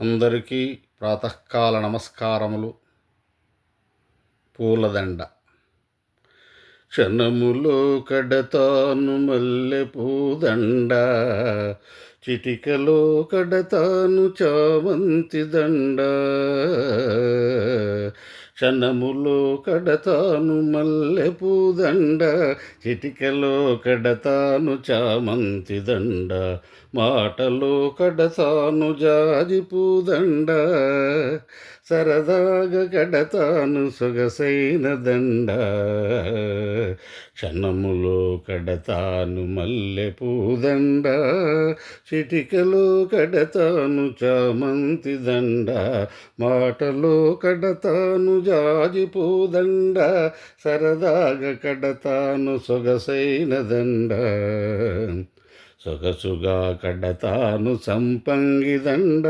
అందరికీ ప్రాతకాల నమస్కారములు. పూలదండ. క్షణములో కడతాను మల్లె పూదండ, చిటికలో కడతాను చామంతి దండ. క్షణములో కడతాను మల్లె పూదండ, చిటికలో కడతాను చామంతి దండ. మాటలో కడతాను జాజి పూదండ, సరదాగా కడతాను సొగసైన దండ. క్షణములో కడతాను మల్లె పూదండ, చిటికలో కడతాను చామంతి దండ. మాటలో కడతాను జాజి పూదండ, సరదాగా కడతాను సొగసైన దండ. సొగసుగా కడతాను సంపంగి దండ,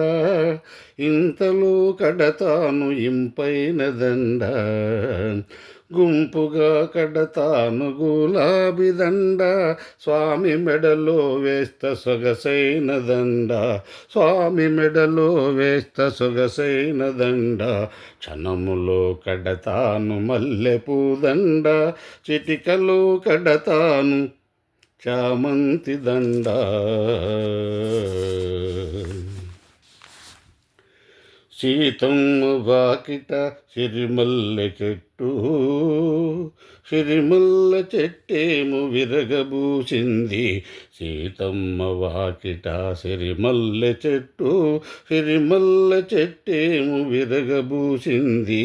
ఇంతలో కడతాను ఇంపైన దండ. గుంపుగా కడతాను గులాబీ దండ, స్వామి మెడలో వేస్త సొగసైన దండ. స్వామి మెడలో వేస్త సొగసైన దండ. క్షణములో కడతాను మల్లె పూదండ, చిటికలో కడతాను చామంతి దండ. సీతమ్మ వాకిట సిరిమల్లె చెట్టు, సిరిమల్ల చెట్టేమో విరగబూసింది. సీతమ్మ వాకిట సిరిమల్లె చెట్టు, సిరిమల్ల చెట్టేమో విరగబూసింది.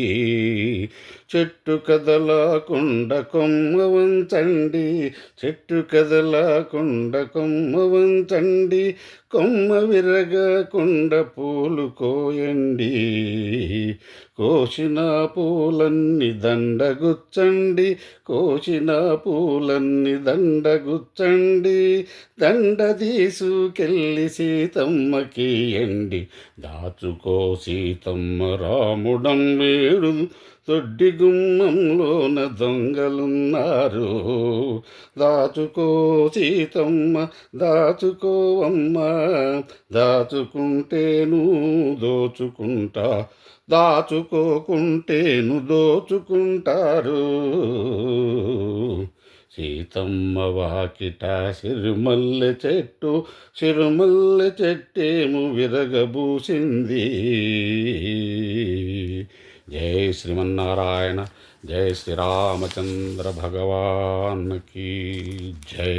చెట్టు కదలాకుండ కొమ్మ వంచండి, చెట్టు కదలాకుండ కొమ్మ వంచండి, కొమ్మ విరగకుండ పూలు కోయండి. కోసిన పూలన్నీ దండగుచ్చండి, కోసిన పూలన్నీ దండగుచ్చండి. దండ తీసుకెళ్ళి సీతమ్మకియండి, దాచుకో సీతమ్మ రాముడం వేడు. దొడ్డి గుమ్మంలోన దొంగలున్నారు, దాచుకో సీతమ్మ దాచుకోవమ్మ. దాచుకుంటేను దోచుకుంటా, దాచుకోకుంటేను దోచుకుంటారు. సీతమ్మ వాకిట సిరిమల్లె చెట్టు, సిరిమల్లె చెట్టేమో విరగబూసింది. జై శ్రీమన్నారాయణ, జై శ్రీరామచంద్ర భగవాన్ కీ జై.